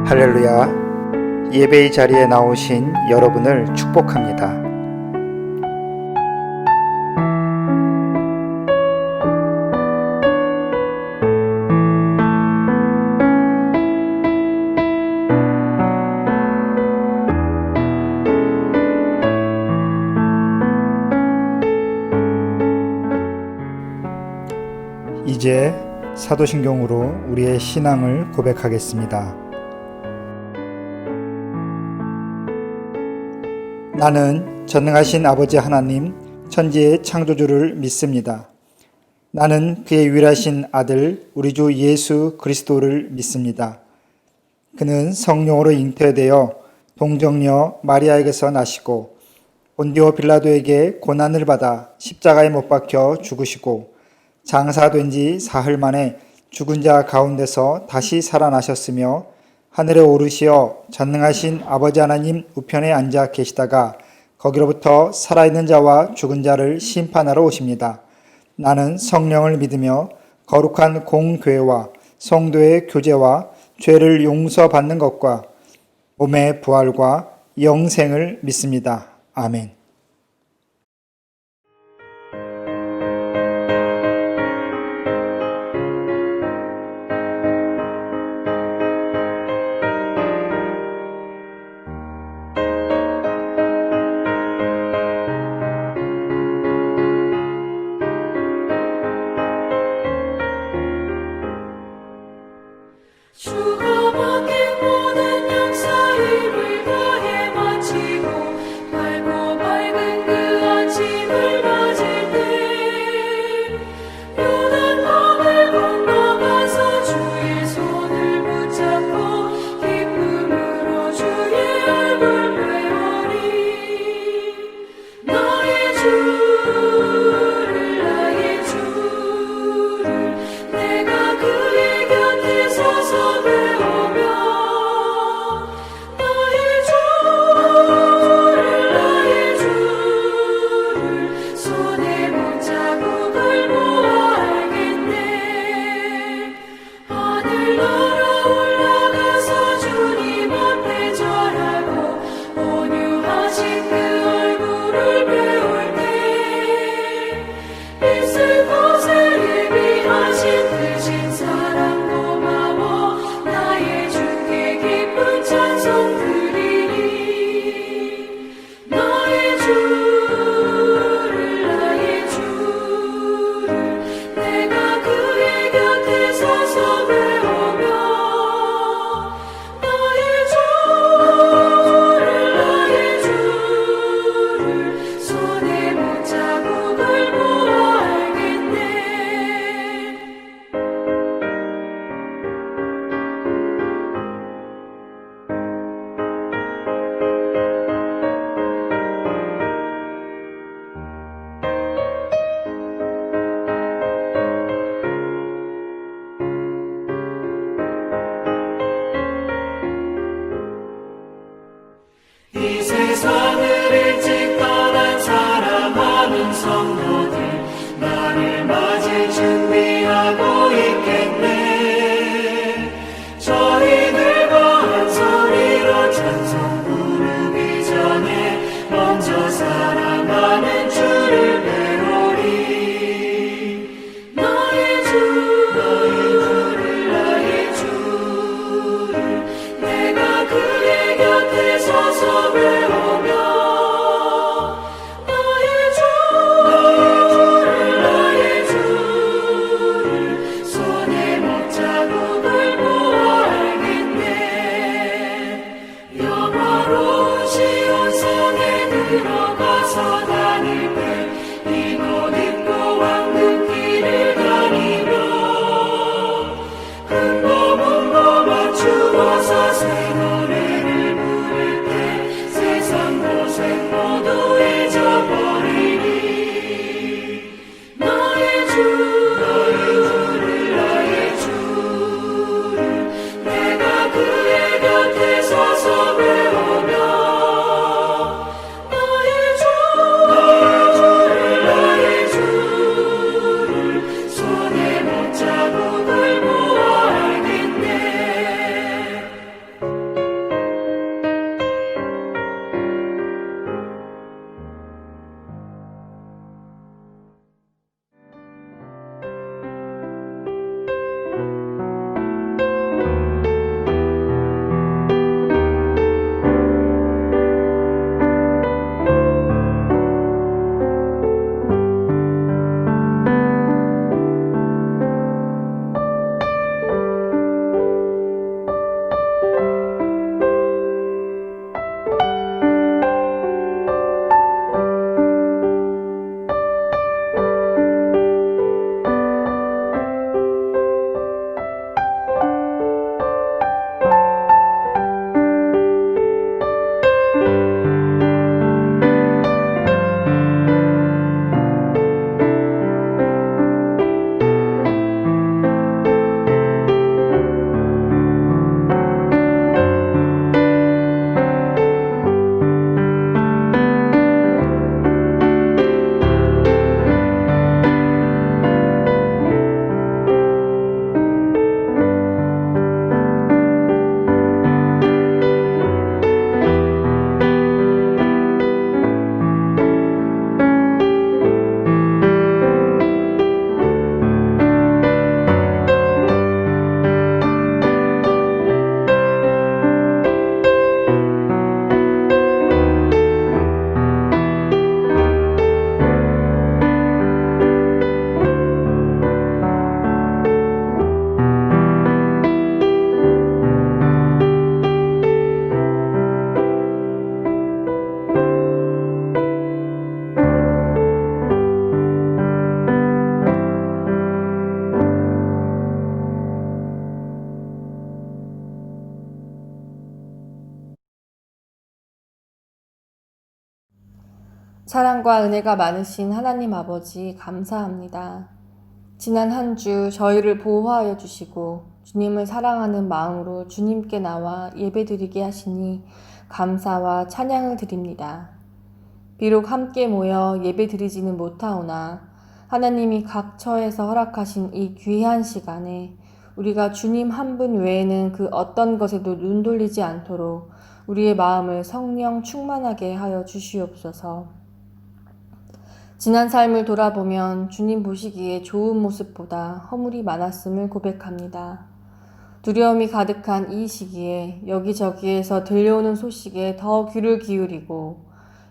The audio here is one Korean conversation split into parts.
할렐루야. 예배의 자리에 나오신 여러분을 축복합니다. 이제 사도신경으로 우리의 신앙을 고백하겠습니다. 나는 전능하신 아버지 하나님, 천지의 창조주를 믿습니다. 나는 그의 유일하신 아들, 우리 주 예수 그리스도를 믿습니다. 그는 성령으로 잉태되어 동정녀 마리아에게서 나시고 본디오 빌라도에게 고난을 받아 십자가에 못 박혀 죽으시고 장사된 지 사흘 만에 죽은 자 가운데서 다시 살아나셨으며 하늘에 오르시어 전능하신 아버지 하나님 우편에 앉아 계시다가 거기로부터 살아있는 자와 죽은 자를 심판하러 오십니다. 나는 성령을 믿으며 거룩한 공교회와 성도의 교제와 죄를 용서받는 것과 몸의 부활과 영생을 믿습니다. 아멘. 주가 맡긴 모든 역사 힘을 다해 마치고 달고 사랑과 은혜가 많으신 하나님 아버지 감사합니다. 지난 한 주 저희를 보호하여 주시고 주님을 사랑하는 마음으로 주님께 나와 예배드리게 하시니 감사와 찬양을 드립니다. 비록 함께 모여 예배드리지는 못하오나 하나님이 각 처에서 허락하신 이 귀한 시간에 우리가 주님 한 분 외에는 그 어떤 것에도 눈 돌리지 않도록 우리의 마음을 성령 충만하게 하여 주시옵소서. 지난 삶을 돌아보면 주님 보시기에 좋은 모습보다 허물이 많았음을 고백합니다. 두려움이 가득한 이 시기에 여기저기에서 들려오는 소식에 더 귀를 기울이고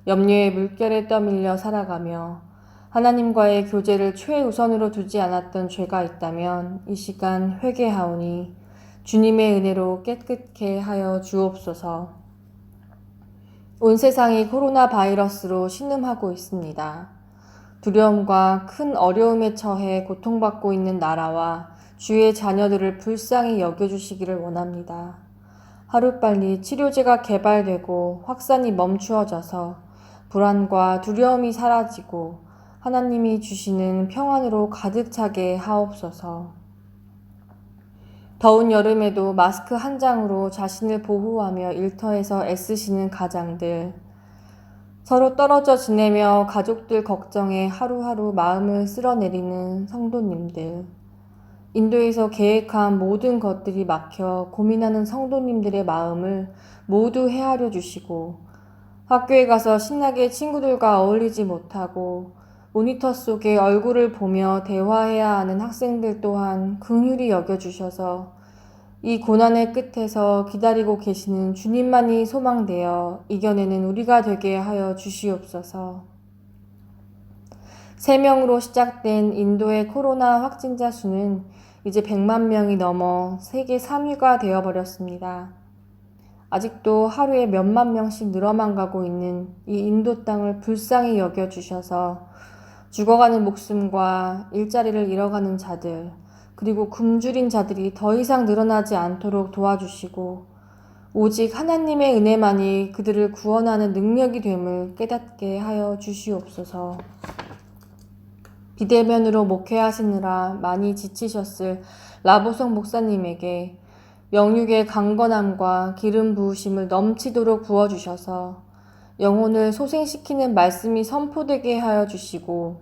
염려의 물결에 떠밀려 살아가며 하나님과의 교제를 최우선으로 두지 않았던 죄가 있다면 이 시간 회개하오니 주님의 은혜로 깨끗게 하여 주옵소서. 온 세상이 코로나 바이러스로 신음하고 있습니다. 두려움과 큰 어려움에 처해 고통받고 있는 나라와 주의 자녀들을 불쌍히 여겨주시기를 원합니다. 하루빨리 치료제가 개발되고 확산이 멈추어져서 불안과 두려움이 사라지고 하나님이 주시는 평안으로 가득 차게 하옵소서. 더운 여름에도 마스크 한 장으로 자신을 보호하며 일터에서 애쓰시는 가장들, 서로 떨어져 지내며 가족들 걱정에 하루하루 마음을 쓸어내리는 성도님들, 인도에서 계획한 모든 것들이 막혀 고민하는 성도님들의 마음을 모두 헤아려 주시고 학교에 가서 신나게 친구들과 어울리지 못하고 모니터 속에 얼굴을 보며 대화해야 하는 학생들 또한 긍휼히 여겨주셔서 이 고난의 끝에서 기다리고 계시는 주님만이 소망되어 이겨내는 우리가 되게 하여 주시옵소서. 3명으로 시작된 인도의 코로나 확진자 수는 이제 100만 명이 넘어 세계 3위가 되어버렸습니다. 아직도 하루에 몇만 명씩 늘어만 가고 있는 이 인도 땅을 불쌍히 여겨주셔서 죽어가는 목숨과 일자리를 잃어가는 자들, 그리고 굶주린 자들이 더 이상 늘어나지 않도록 도와주시고 오직 하나님의 은혜만이 그들을 구원하는 능력이 됨을 깨닫게 하여 주시옵소서. 비대면으로 목회하시느라 많이 지치셨을 라보성 목사님에게 영육의 강건함과 기름 부으심을 넘치도록 부어주셔서 영혼을 소생시키는 말씀이 선포되게 하여 주시고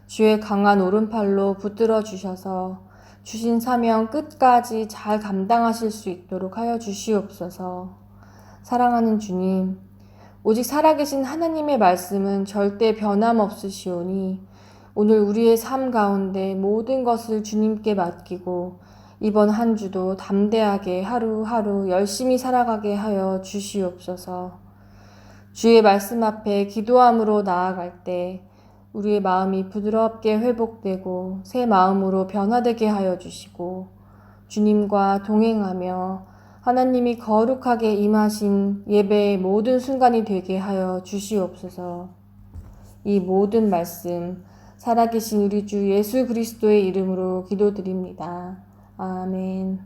주의 강한 오른팔로 붙들어 주셔서 주신 사명 끝까지 잘 감당하실 수 있도록 하여 주시옵소서. 사랑하는 주님, 오직 살아계신 하나님의 말씀은 절대 변함없으시오니 오늘 우리의 삶 가운데 모든 것을 주님께 맡기고 이번 한 주도 담대하게 하루하루 열심히 살아가게 하여 주시옵소서. 주의 말씀 앞에 기도함으로 나아갈 때 우리의 마음이 부드럽게 회복되고 새 마음으로 변화되게 하여 주시고 주님과 동행하며 하나님이 거룩하게 임하신 예배의 모든 순간이 되게 하여 주시옵소서. 이 모든 말씀 살아계신 우리 주 예수 그리스도의 이름으로 기도드립니다. 아멘.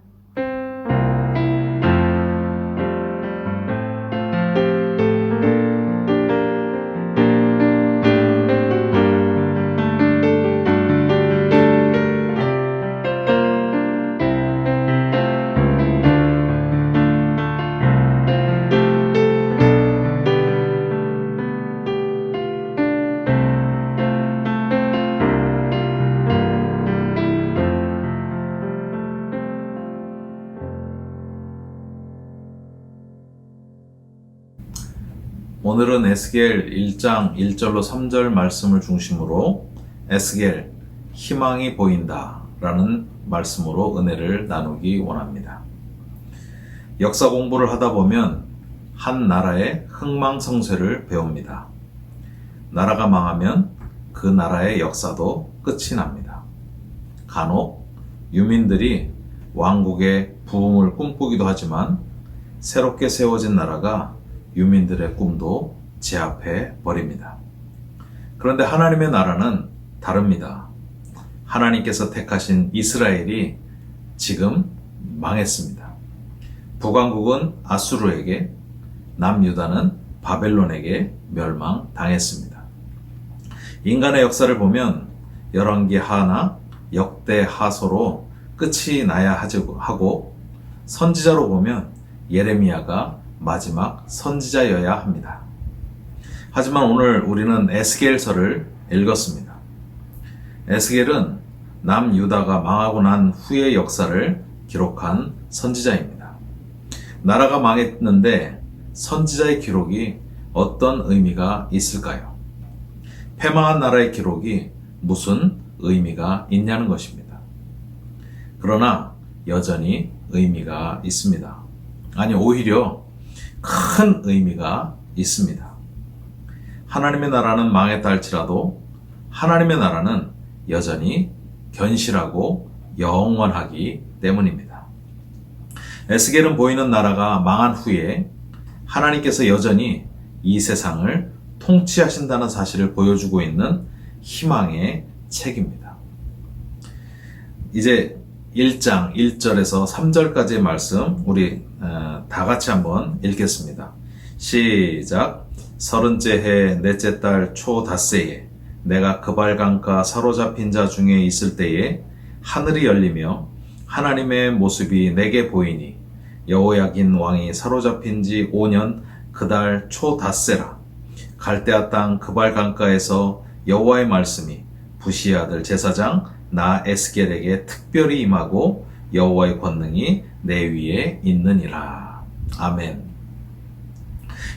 오늘은 에스겔 1장 1절로 3절 말씀을 중심으로 에스겔 희망이 보인다 라는 말씀으로 은혜를 나누기 원합니다. 역사 공부를 하다 보면 한 나라의 흥망성쇠를 배웁니다. 나라가 망하면 그 나라의 역사도 끝이 납니다. 간혹 유민들이 왕국의 부흥을 꿈꾸기도 하지만 새롭게 세워진 나라가 유민들의 꿈도 제압해 버립니다. 그런데 하나님의 나라는 다릅니다. 하나님께서 택하신 이스라엘이 지금 망했습니다. 북왕국은 아수르에게, 남유다는 바벨론에게 멸망당했습니다. 인간의 역사를 보면 열왕기하나 역대하서로 끝이 나야 하고 선지자로 보면 예레미야가 마지막 선지자여야 합니다. 하지만 오늘 우리는 에스겔서를 읽었습니다. 에스겔은 남유다가 망하고 난 후의 역사를 기록한 선지자입니다. 나라가 망했는데 선지자의 기록이 어떤 의미가 있을까요? 패망한 나라의 기록이 무슨 의미가 있냐는 것입니다. 그러나 여전히 의미가 있습니다. 아니, 오히려 큰 의미가 있습니다. 하나님의 나라는 망했다 할지라도 하나님의 나라는 여전히 견실하고 영원하기 때문입니다. 에스겔은 보이는 나라가 망한 후에 하나님께서 여전히 이 세상을 통치하신다는 사실을 보여주고 있는 희망의 책입니다. 이제 1장 1절에서 3절까지의 말씀 우리 다 같이 한번 읽겠습니다. 시작. 30째 해 넷째 달 초 닷새에 내가 그발강가 사로잡힌 자 중에 있을 때에 하늘이 열리며 하나님의 모습이 내게 보이니 여호야긴 왕이 사로잡힌 지 5년 그달 초 닷새라. 갈대아 땅 그발강가에서 여호와의 말씀이 부시의 아들 제사장 나 에스겔에게 특별히 임하고 여호와의 권능이 내 위에 있느니라. 아멘.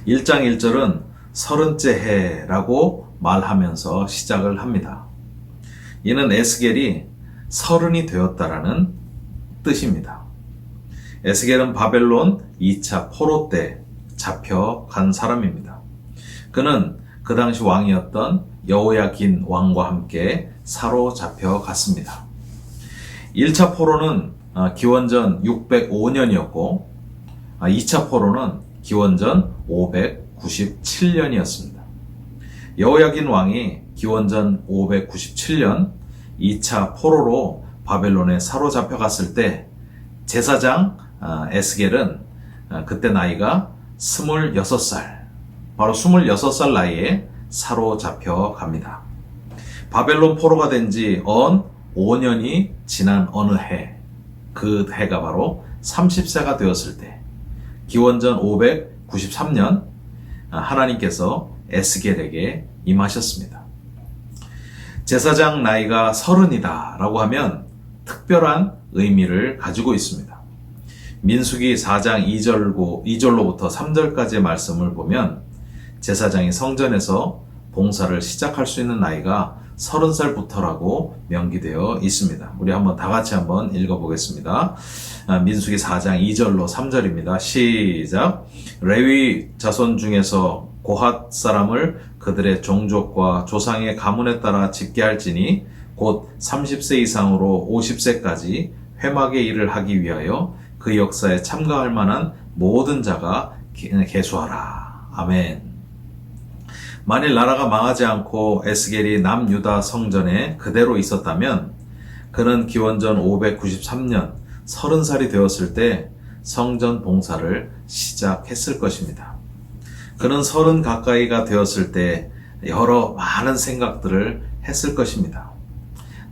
1장 1절은 30째 해라고 말하면서 시작을 합니다. 이는 에스겔이 30이 되었다라는 뜻입니다. 에스겔은 바벨론 2차 포로 때 잡혀간 사람입니다. 그는 그 당시 왕이었던 여호야긴 왕과 함께 사로잡혀 갔습니다. 1차 포로는 기원전 605년이었고 2차 포로는 기원전 597년이었습니다. 여호야긴 왕이 기원전 597년 2차 포로로 바벨론에 사로잡혀 갔을 때 제사장 에스겔은 그때 나이가 26살, 바로 26살 나이에 사로잡혀 갑니다. 바벨론 포로가 된 지 5년이 지난 어느 해, 그 해가 바로 30세가 되었을 때 기원전 593년 하나님께서 에스겔에게 임하셨습니다. 제사장 나이가 30이다 라고 하면 특별한 의미를 가지고 있습니다. 민수기 4장 2절로부터 3절까지의 말씀을 보면 제사장이 성전에서 봉사를 시작할 수 있는 나이가 30살부터라고 명기되어 있습니다. 우리 한번 다 같이 한번 읽어보겠습니다. 민수기 4장 2절로 3절입니다. 시작. 레위 자손 중에서 고핫 사람을 그들의 종족과 조상의 가문에 따라 집게 할지니 곧 30세 이상으로 50세까지 회막의 일을 하기 위하여 그 역사에 참가할 만한 모든 자가 계수하라. 아멘. 만일 나라가 망하지 않고 에스겔이 남유다 성전에 그대로 있었다면 그는 기원전 593년 30살이 되었을 때 성전 봉사를 시작했을 것입니다. 그는 30 가까이가 되었을 때 여러 많은 생각들을 했을 것입니다.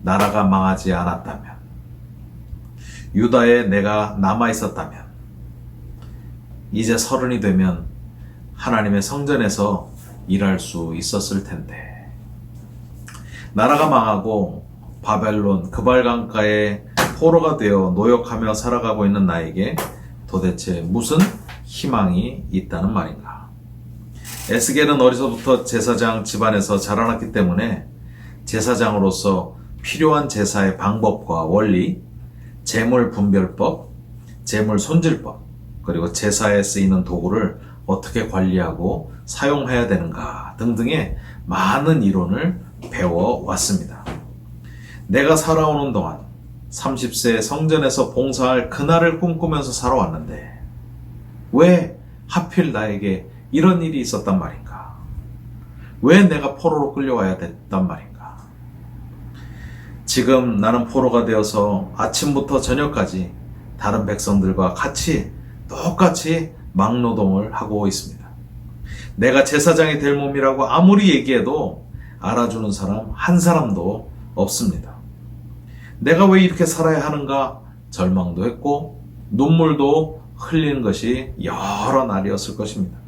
나라가 망하지 않았다면, 유다에 내가 남아있었다면, 이제 30이 되면 하나님의 성전에서 일할 수 있었을 텐데, 나라가 망하고 바벨론 그발강가에 포로가 되어 노역하며 살아가고 있는 나에게 도대체 무슨 희망이 있다는 말인가? 에스겔은 어려서부터 제사장 집안에서 자라났기 때문에 제사장으로서 필요한 제사의 방법과 원리, 제물 분별법, 제물 손질법, 그리고 제사에 쓰이는 도구를 어떻게 관리하고 사용해야 되는가 등등의 많은 이론을 배워왔습니다. 내가 살아오는 동안 30세 성전에서 봉사할 그날을 꿈꾸면서 살아왔는데 왜 하필 나에게 이런 일이 있었단 말인가? 왜 내가 포로로 끌려와야 됐단 말인가? 지금 나는 포로가 되어서 아침부터 저녁까지 다른 백성들과 같이 똑같이 막노동을 하고 있습니다. 내가 제사장이 될 몸이라고 아무리 얘기해도 알아주는 사람 한 사람도 없습니다. 내가 왜 이렇게 살아야 하는가 절망도 했고 눈물도 흘리는 것이 여러 날이었을 것입니다.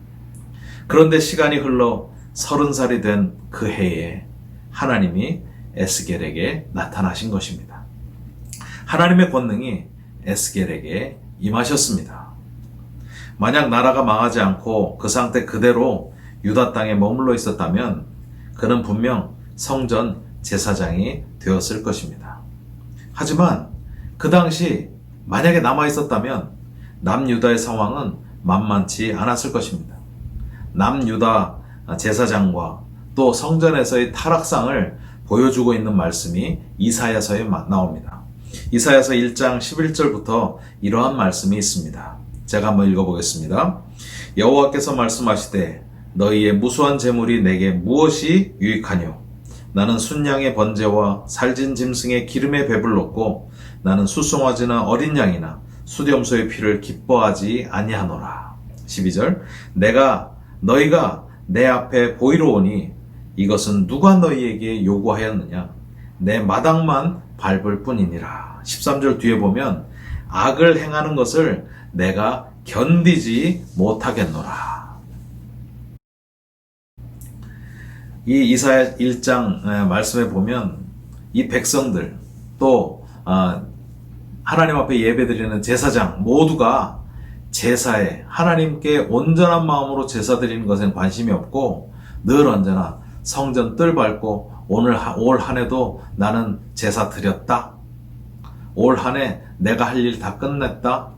그런데 시간이 흘러 30살이 된 그 해에 하나님이 에스겔에게 나타나신 것입니다. 하나님의 권능이 에스겔에게 임하셨습니다. 만약 나라가 망하지 않고 그 상태 그대로 유다 땅에 머물러 있었다면 그는 분명 성전 제사장이 되었을 것입니다. 하지만 그 당시 만약에 남아 있었다면 남유다의 상황은 만만치 않았을 것입니다. 남유다 제사장과 또 성전에서의 타락상을 보여주고 있는 말씀이 이사야서에 나옵니다. 이사야서 1장 11절부터 이러한 말씀이 있습니다. 제가 한번 읽어보겠습니다. 여호와께서 말씀하시되 너희의 무수한 재물이 내게 무엇이 유익하뇨? 나는 순양의 번제와 살진 짐승의 기름에 배불렀고 나는 수송아지나 어린 양이나 수렴소의 피를 기뻐하지 아니하노라. 12절 너희가 내 앞에 보이러 오니 이것은 누가 너희에게 요구하였느냐? 내 마당만 밟을 뿐이니라. 13절 뒤에 보면 악을 행하는 것을 내가 견디지 못하겠노라. 이 이사야 1장 말씀에 보면 이 백성들 또 하나님 앞에 예배드리는 제사장 모두가 제사에 하나님께 온전한 마음으로 제사 드리는 것엔 관심이 없고 늘 언제나 성전 뜰 밟고 올 한 해도 나는 제사 드렸다. 올 한 해 내가 할 일 다 끝냈다.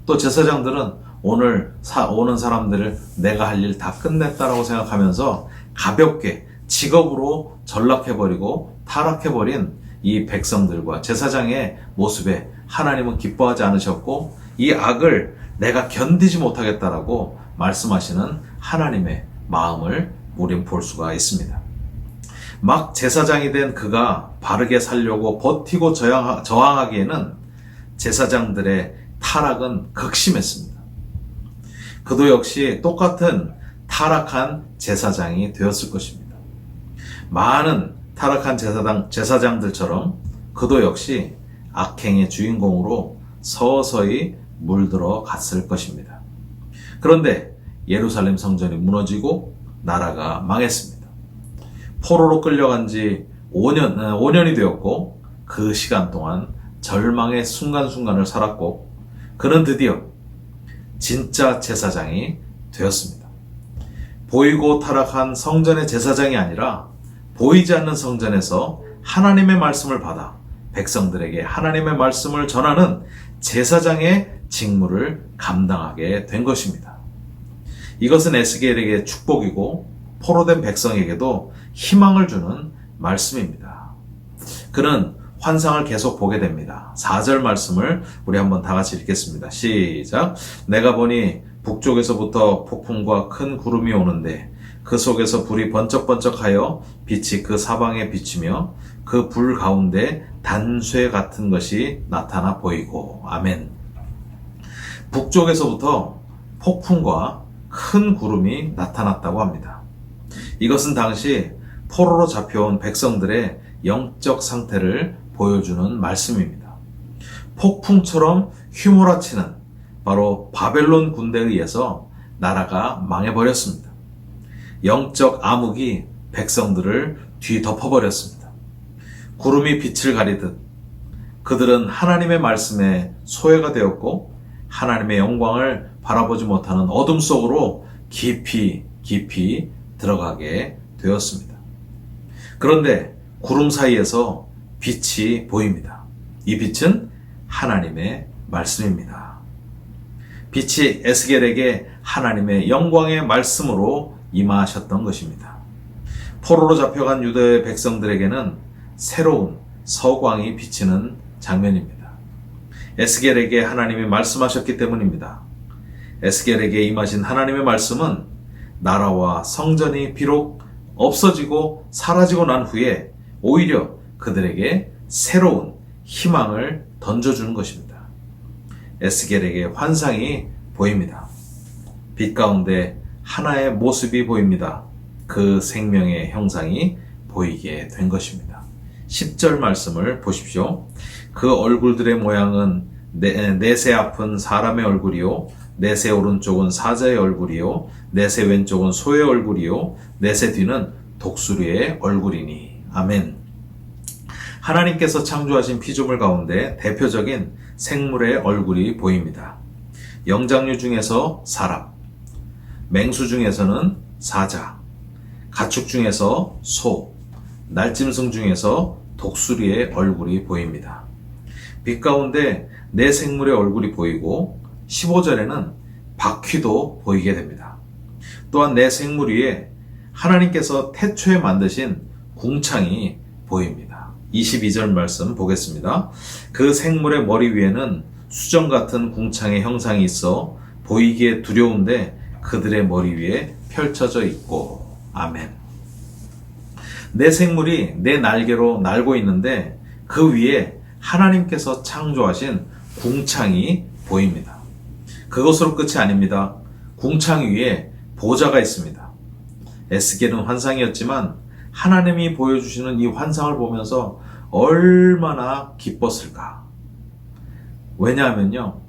또 제사장들은 오늘 오는 사람들을 내가 할 일 다 끝냈다라고 생각하면서 가볍게 직업으로 전락해버리고 타락해버린 이 백성들과 제사장의 모습에 하나님은 기뻐하지 않으셨고 이 악을 내가 견디지 못하겠다라고 말씀하시는 하나님의 마음을 우린 볼 수가 있습니다. 막 제사장이 된 그가 바르게 살려고 버티고 저항하기에는 제사장들의 타락은 극심했습니다. 그도 역시 똑같은 타락한 제사장이 되었을 것입니다. 많은 타락한 제사장들처럼 그도 역시 악행의 주인공으로 서서히 물들어 갔을 것입니다. 그런데 예루살렘 성전이 무너지고 나라가 망했습니다. 포로로 끌려간 지 5년이 되었고 그 시간 동안 절망의 순간순간을 살았고 그는 드디어 진짜 제사장이 되었습니다. 보이고 타락한 성전의 제사장이 아니라 보이지 않는 성전에서 하나님의 말씀을 받아 백성들에게 하나님의 말씀을 전하는 제사장의 직무를 감당하게 된 것입니다. 이것은 에스겔에게 축복이고 포로된 백성에게도 희망을 주는 말씀입니다. 그는 환상을 계속 보게 됩니다. 4절 말씀을 우리 한번 다 같이 읽겠습니다. 시작. 내가 보니 북쪽에서부터 폭풍과 큰 구름이 오는데 그 속에서 불이 번쩍번쩍하여 빛이 그 사방에 비치며 그 불 가운데 단쇠 같은 것이 나타나 보이고. 아멘. 북쪽에서부터 폭풍과 큰 구름이 나타났다고 합니다. 이것은 당시 포로로 잡혀온 백성들의 영적 상태를 보여주는 말씀입니다. 폭풍처럼 휘몰아치는 바로 바벨론 군대에 의해서 나라가 망해버렸습니다. 영적 암흑이 백성들을 뒤덮어버렸습니다. 구름이 빛을 가리듯 그들은 하나님의 말씀에 소외가 되었고 하나님의 영광을 바라보지 못하는 어둠 속으로 깊이 들어가게 되었습니다. 그런데 구름 사이에서 빛이 보입니다. 이 빛은 하나님의 말씀입니다. 빛이 에스겔에게 하나님의 영광의 말씀으로 임하셨던 것입니다. 포로로 잡혀간 유다의 백성들에게는 새로운 서광이 비치는 장면입니다. 에스겔에게 하나님이 말씀하셨기 때문입니다. 에스겔에게 임하신 하나님의 말씀은 나라와 성전이 비록 없어지고 사라지고 난 후에 오히려 그들에게 새로운 희망을 던져주는 것입니다. 에스겔에게 환상이 보입니다. 빛 가운데 하나의 모습이 보입니다. 그 생명의 형상이 보이게 된 것입니다. 10절 말씀을 보십시오. 그 얼굴들의 모양은 넷의 앞은 사람의 얼굴이요, 넷의 오른쪽은 사자의 얼굴이요, 넷의 왼쪽은 소의 얼굴이요, 넷의 뒤는 독수리의 얼굴이니. 아멘. 하나님께서 창조하신 피조물 가운데 대표적인 생물의 얼굴이 보입니다. 영장류 중에서 사람, 맹수 중에서는 사자, 가축 중에서 소, 날짐승 중에서 독수리의 얼굴이 보입니다. 빛 가운데 네 생물의 얼굴이 보이고 15절에는 바퀴도 보이게 됩니다. 또한 네 생물 위에 하나님께서 태초에 만드신 궁창이 보입니다. 22절 말씀 보겠습니다. 그 생물의 머리 위에는 수정 같은 궁창의 형상이 있어 보이기에 두려운데 그들의 머리 위에 펼쳐져 있고. 아멘. 네 생물이 네 날개로 날고 있는데 그 위에 하나님께서 창조하신 궁창이 보입니다. 그것으로 끝이 아닙니다. 궁창 위에 보좌가 있습니다. 에스겔은 환상이었지만 하나님이 보여주시는 이 환상을 보면서 얼마나 기뻤을까. 왜냐하면요,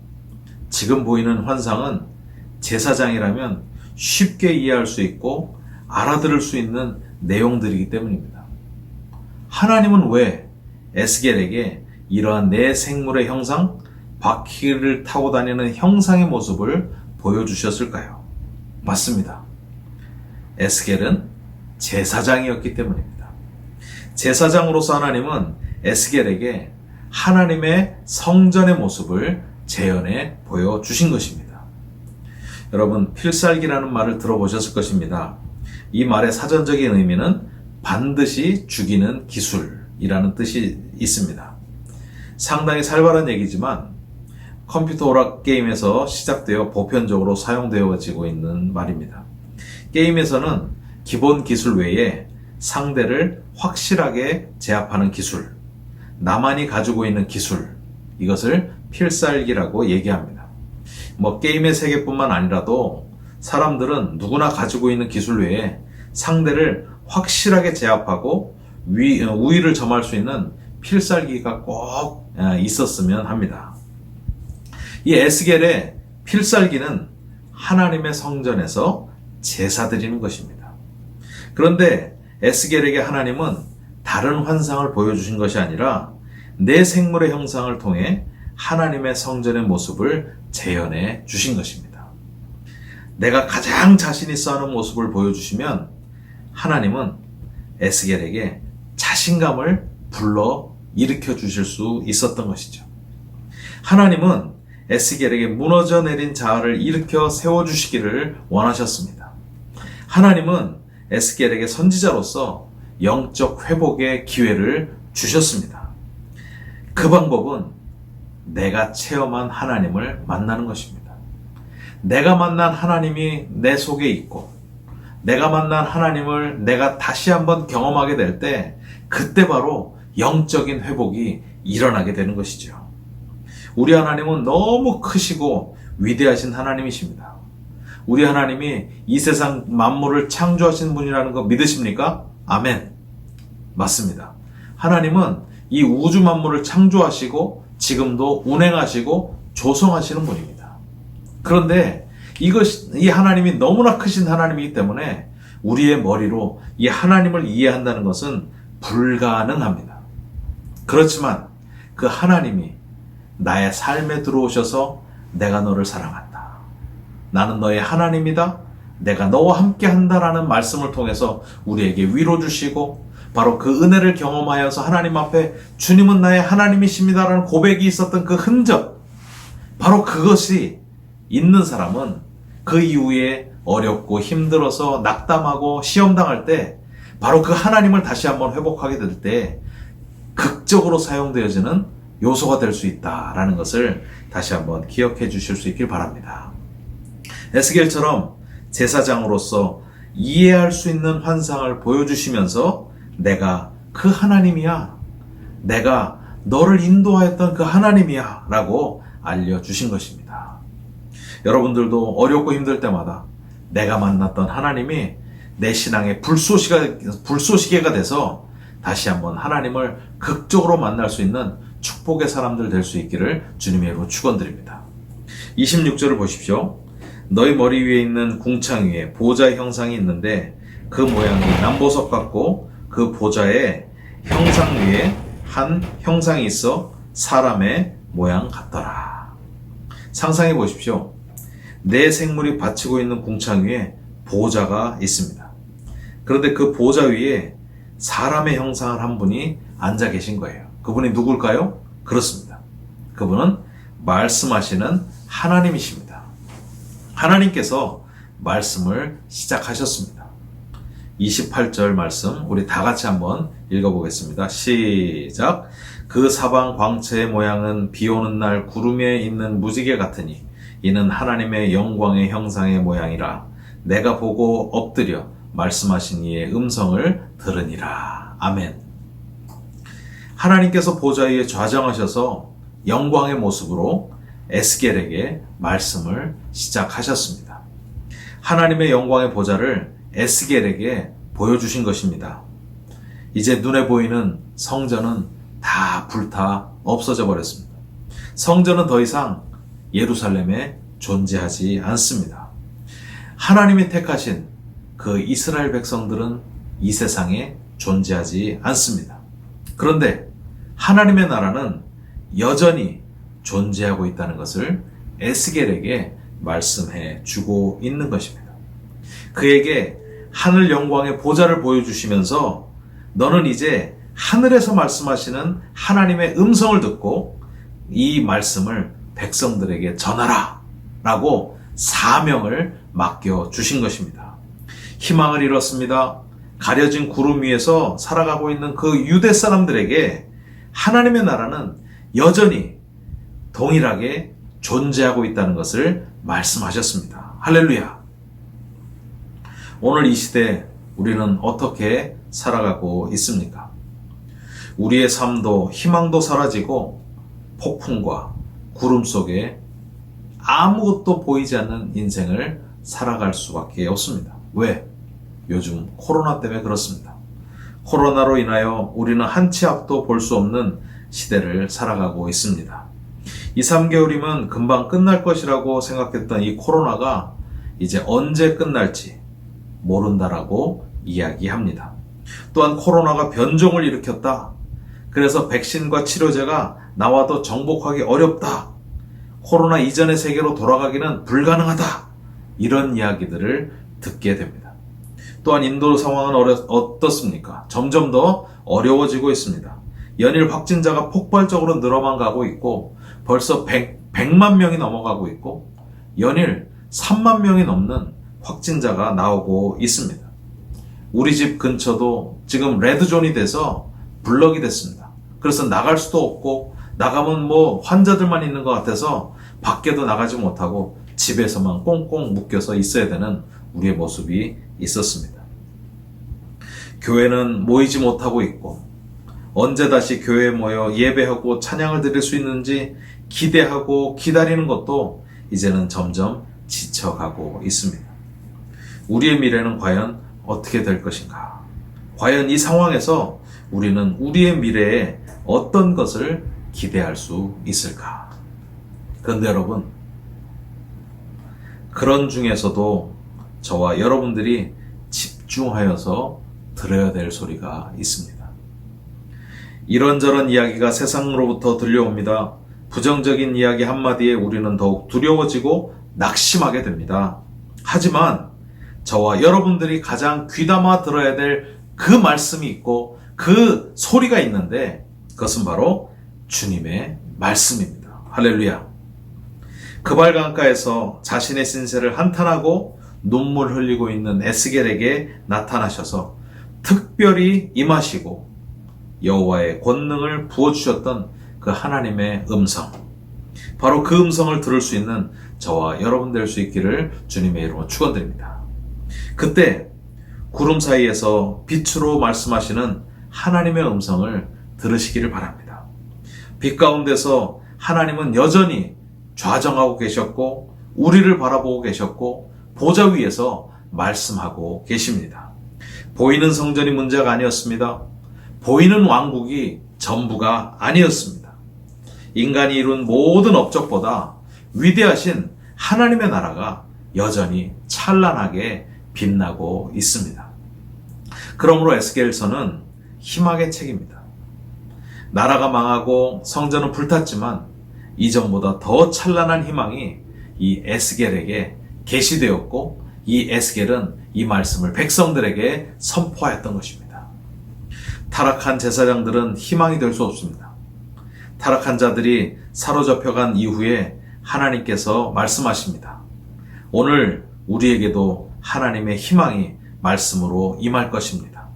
지금 보이는 환상은 제사장이라면 쉽게 이해할 수 있고 알아들을 수 있는 내용들이기 때문입니다. 하나님은 왜 에스겔에게 이러한 네 생물의 형상, 바퀴를 타고 다니는 형상의 모습을 보여주셨을까요? 맞습니다. 에스겔은 제사장이었기 때문입니다. 제사장으로서 하나님은 에스겔에게 하나님의 성전의 모습을 재현해 보여주신 것입니다. 여러분, 필살기라는 말을 들어보셨을 것입니다. 이 말의 사전적인 의미는 반드시 죽이는 기술이라는 뜻이 있습니다. 상당히 살벌한 얘기지만 컴퓨터 오락 게임에서 시작되어 보편적으로 사용되어지고 있는 말입니다. 게임에서는 기본 기술 외에 상대를 확실하게 제압하는 기술, 나만이 가지고 있는 기술, 이것을 필살기라고 얘기합니다. 게임의 세계뿐만 아니라도 사람들은 누구나 가지고 있는 기술 외에 상대를 확실하게 제압하고 우위를 점할 수 있는 필살기가 꼭 있었으면 합니다. 이 에스겔의 필살기는 하나님의 성전에서 제사 드리는 것입니다. 그런데 에스겔에게 하나님은 다른 환상을 보여주신 것이 아니라 네 생물의 형상을 통해 하나님의 성전의 모습을 재현해 주신 것입니다. 내가 가장 자신 있어 하는 모습을 보여주시면 하나님은 에스겔에게 자신감을 불러 일으켜 주실 수 있었던 것이죠. 하나님은 에스겔에게 무너져 내린 자아를 일으켜 세워주시기를 원하셨습니다. 하나님은 에스겔에게 선지자로서 영적 회복의 기회를 주셨습니다. 그 방법은 내가 체험한 하나님을 만나는 것입니다. 내가 만난 하나님이 내 속에 있고 내가 만난 하나님을 내가 다시 한번 경험하게 될 때 그때 바로 영적인 회복이 일어나게 되는 것이죠. 우리 하나님은 너무 크시고 위대하신 하나님이십니다. 우리 하나님이 이 세상 만물을 창조하신 분이라는 거 믿으십니까? 아멘. 맞습니다. 하나님은 이 우주 만물을 창조하시고 지금도 운행하시고 조성하시는 분입니다. 그런데 이 하나님이 너무나 크신 하나님이기 때문에 우리의 머리로 이 하나님을 이해한다는 것은 불가능합니다. 그렇지만 그 하나님이 나의 삶에 들어오셔서 내가 너를 사랑한다. 나는 너의 하나님이다. 내가 너와 함께 한다라는 말씀을 통해서 우리에게 위로 주시고 바로 그 은혜를 경험하여서 하나님 앞에 주님은 나의 하나님이십니다라는 고백이 있었던 그 흔적, 바로 그것이 있는 사람은 그 이후에 어렵고 힘들어서 낙담하고 시험당할 때 바로 그 하나님을 다시 한번 회복하게 될 때 극적으로 사용되어지는 요소가 될 수 있다라는 것을 다시 한번 기억해 주실 수 있길 바랍니다. 에스겔처럼 제사장으로서 이해할 수 있는 환상을 보여주시면서 내가 그 하나님이야, 내가 너를 인도하였던 그 하나님이야 라고 알려주신 것입니다. 여러분들도 어렵고 힘들 때마다 내가 만났던 하나님이 내 신앙의 불쏘시개가 돼서 다시 한번 하나님을 극적으로 만날 수 있는 축복의 사람들 될 수 있기를 주님의 이름으로 축원드립니다. 26절을 보십시오. 너희 머리 위에 있는 궁창 위에 보좌의 형상이 있는데 그 모양이 남보석 같고 그 보좌의 형상 위에 한 형상이 있어 사람의 모양 같더라. 상상해 보십시오. 내 생물이 받치고 있는 궁창 위에 보좌가 있습니다. 그런데 그 보좌 위에 사람의 형상을 한 분이 앉아 계신 거예요. 그분이 누굴까요? 그렇습니다. 그분은 말씀하시는 하나님이십니다. 하나님께서 말씀을 시작하셨습니다. 28절 말씀 우리 다 같이 한번 읽어보겠습니다. 시작. 그 사방 광채의 모양은 비 오는 날 구름에 있는 무지개 같으니 이는 하나님의 영광의 형상의 모양이라. 내가 보고 엎드려 말씀하신 이의 음성을 들으니라. 아멘. 하나님께서 보좌 위에 좌정하셔서 영광의 모습으로 에스겔에게 말씀을 시작하셨습니다. 하나님의 영광의 보좌를 에스겔에게 보여주신 것입니다. 이제 눈에 보이는 성전은 다 불타 없어져 버렸습니다. 성전은 더 이상 예루살렘에 존재하지 않습니다. 하나님이 택하신 그 이스라엘 백성들은 이 세상에 존재하지 않습니다. 그런데 하나님의 나라는 여전히 존재하고 있다는 것을 에스겔에게 말씀해 주고 있는 것입니다. 그에게 하늘 영광의 보좌를 보여주시면서 너는 이제 하늘에서 말씀하시는 하나님의 음성을 듣고 이 말씀을 백성들에게 전하라 라고 사명을 맡겨주신 것입니다. 희망을 잃었습니다. 가려진 구름 위에서 살아가고 있는 그 유대 사람들에게 하나님의 나라는 여전히 동일하게 존재하고 있다는 것을 말씀하셨습니다. 할렐루야. 오늘 이 시대 우리는 어떻게 살아가고 있습니까? 우리의 삶도 희망도 사라지고 폭풍과 구름 속에 아무것도 보이지 않는 인생을 살아갈 수밖에 없습니다. 왜? 요즘 코로나 때문에 그렇습니다. 코로나로 인하여 우리는 한 치 앞도 볼 수 없는 시대를 살아가고 있습니다. 2, 3개월이면 금방 끝날 것이라고 생각했던 이 코로나가 이제 언제 끝날지 모른다라고 이야기합니다. 또한 코로나가 변종을 일으켰다. 그래서 백신과 치료제가 나와도 정복하기 어렵다. 코로나 이전의 세계로 돌아가기는 불가능하다. 이런 이야기들을 듣게 됩니다. 또한 인도 상황은 어떻습니까? 점점 더 어려워지고 있습니다. 연일 확진자가 폭발적으로 늘어만 가고 있고 벌써 100만 명이 넘어가고 있고 연일 3만 명이 넘는 확진자가 나오고 있습니다. 우리 집 근처도 지금 레드존이 돼서 블럭이 됐습니다. 그래서 나갈 수도 없고 나가면 환자들만 있는 것 같아서 밖에도 나가지 못하고 집에서만 꽁꽁 묶여서 있어야 되는 우리의 모습이 있었습니다. 교회는 모이지 못하고 있고 언제 다시 교회에 모여 예배하고 찬양을 드릴 수 있는지 기대하고 기다리는 것도 이제는 점점 지쳐가고 있습니다. 우리의 미래는 과연 어떻게 될 것인가? 과연 이 상황에서 우리는 우리의 미래에 어떤 것을 기대할 수 있을까? 그런데 여러분, 그런 중에서도 저와 여러분들이 집중하여서 들어야 될 소리가 있습니다. 이런저런 이야기가 세상으로부터 들려옵니다. 부정적인 이야기 한마디에 우리는 더욱 두려워지고 낙심하게 됩니다. 하지만 저와 여러분들이 가장 귀담아 들어야 될 그 말씀이 있고 그 소리가 있는데 그것은 바로 주님의 말씀입니다. 할렐루야. 그발 강가에서 자신의 신세를 한탄하고 눈물 흘리고 있는 에스겔에게 나타나셔서 특별히 임하시고 여호와의 권능을 부어주셨던 그 하나님의 음성, 바로 그 음성을 들을 수 있는 저와 여러분 될 수 있기를 주님의 이름으로 축원드립니다. 그때 구름 사이에서 빛으로 말씀하시는 하나님의 음성을 들으시기를 바랍니다. 빛 가운데서 하나님은 여전히 좌정하고 계셨고 우리를 바라보고 계셨고 보좌 위에서 말씀하고 계십니다. 보이는 성전이 문제가 아니었습니다. 보이는 왕국이 전부가 아니었습니다. 인간이 이룬 모든 업적보다 위대하신 하나님의 나라가 여전히 찬란하게 빛나고 있습니다. 그러므로 에스겔서는 희망의 책입니다. 나라가 망하고 성전은 불탔지만 이전보다 더 찬란한 희망이 이 에스겔에게 계시되었고, 이 에스겔은 이 말씀을 백성들에게 선포하였던 것입니다. 타락한 제사장들은 희망이 될 수 없습니다. 타락한 자들이 사로잡혀간 이후에 하나님께서 말씀하십니다. 오늘 우리에게도 하나님의 희망이 말씀으로 임할 것입니다.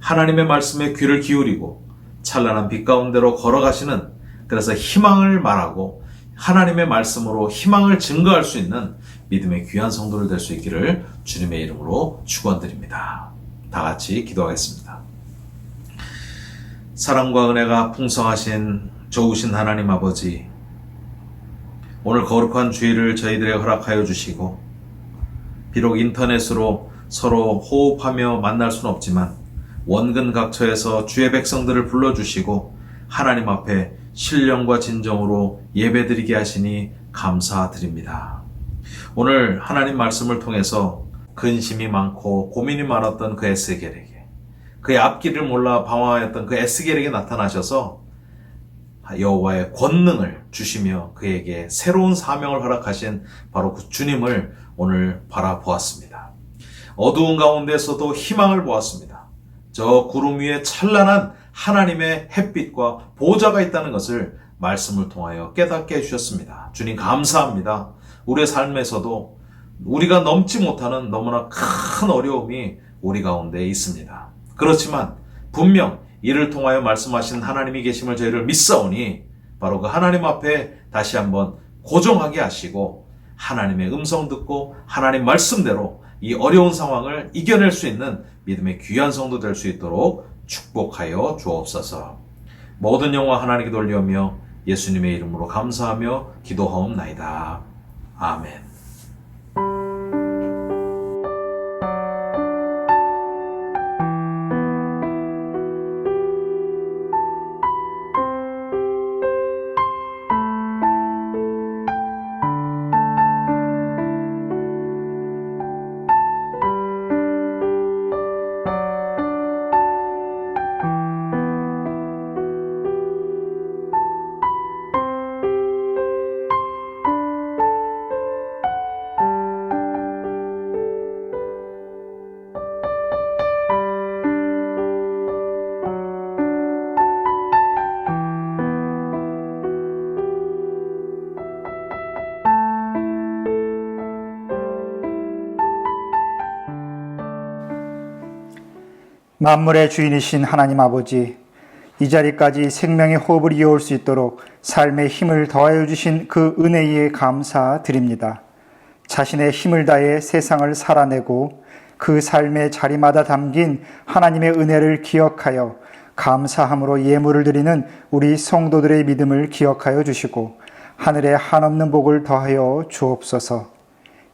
하나님의 말씀에 귀를 기울이고 찬란한 빛 가운데로 걸어가시는, 그래서 희망을 말하고 하나님의 말씀으로 희망을 증거할 수 있는 믿음의 귀한 성도를 될 수 있기를 주님의 이름으로 축원드립니다. 다 같이 기도하겠습니다. 사랑과 은혜가 풍성하신 좋으신 하나님 아버지, 오늘 거룩한 주일을 저희들에게 허락하여 주시고, 비록 인터넷으로 서로 호흡하며 만날 수는 없지만 원근 각처에서 주의 백성들을 불러주시고 하나님 앞에 신령과 진정으로 예배드리게 하시니 감사드립니다. 오늘 하나님 말씀을 통해서 근심이 많고 고민이 많았던 그 에스겔에게, 그의 앞길을 몰라 방황하였던 그 에스겔에게 나타나셔서 여호와의 권능을 주시며 그에게 새로운 사명을 허락하신 바로 그 주님을 오늘 바라보았습니다. 어두운 가운데서도 희망을 보았습니다. 저 구름 위에 찬란한 하나님의 햇빛과 보좌가 있다는 것을 말씀을 통하여 깨닫게 해주셨습니다. 주님 감사합니다. 우리의 삶에서도 우리가 넘지 못하는 너무나 큰 어려움이 우리 가운데 있습니다. 그렇지만 분명 이를 통하여 말씀하신 하나님이 계심을 저희를 믿사오니 바로 그 하나님 앞에 다시 한번 고정하게 하시고 하나님의 음성 듣고 하나님 말씀대로 이 어려운 상황을 이겨낼 수 있는 믿음의 귀한 성도 될 수 있도록 축복하여 주옵소서. 모든 영광 하나님께 돌리오며 예수님의 이름으로 감사하며 기도하옵나이다. 아멘. 만물의 주인이신 하나님 아버지, 이 자리까지 생명의 호흡을 이어올 수 있도록 삶의 힘을 더하여 주신 그 은혜에 감사드립니다. 자신의 힘을 다해 세상을 살아내고 그 삶의 자리마다 담긴 하나님의 은혜를 기억하여 감사함으로 예물을 드리는 우리 성도들의 믿음을 기억하여 주시고 하늘에 한없는 복을 더하여 주옵소서.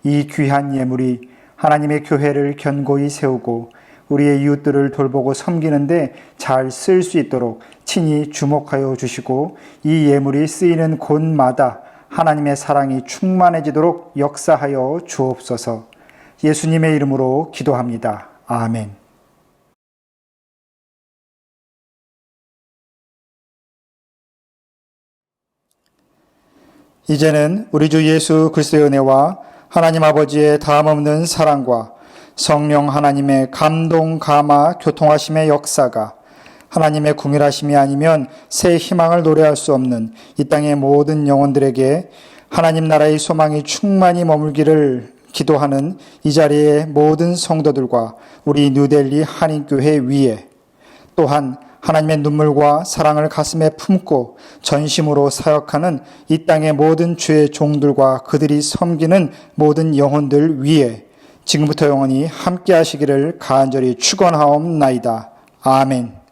이 귀한 예물이 하나님의 교회를 견고히 세우고 우리의 이웃들을 돌보고 섬기는데 잘 쓸 수 있도록 친히 주목하여 주시고 이 예물이 쓰이는 곳마다 하나님의 사랑이 충만해지도록 역사하여 주옵소서. 예수님의 이름으로 기도합니다. 아멘. 이제는 우리 주 예수 그리스도의 은혜와 하나님 아버지의 다함없는 사랑과 성령 하나님의 감동, 감화, 교통하심의 역사가 하나님의 궁일하심이 아니면 새 희망을 노래할 수 없는 이 땅의 모든 영혼들에게 하나님 나라의 소망이 충만히 머물기를 기도하는 이 자리의 모든 성도들과 우리 뉴델리 한인교회 위에, 또한 하나님의 눈물과 사랑을 가슴에 품고 전심으로 사역하는 이 땅의 모든 주의 종들과 그들이 섬기는 모든 영혼들 위에 지금부터 영원히 함께 하시기를 간절히 축원하옵나이다. 아멘.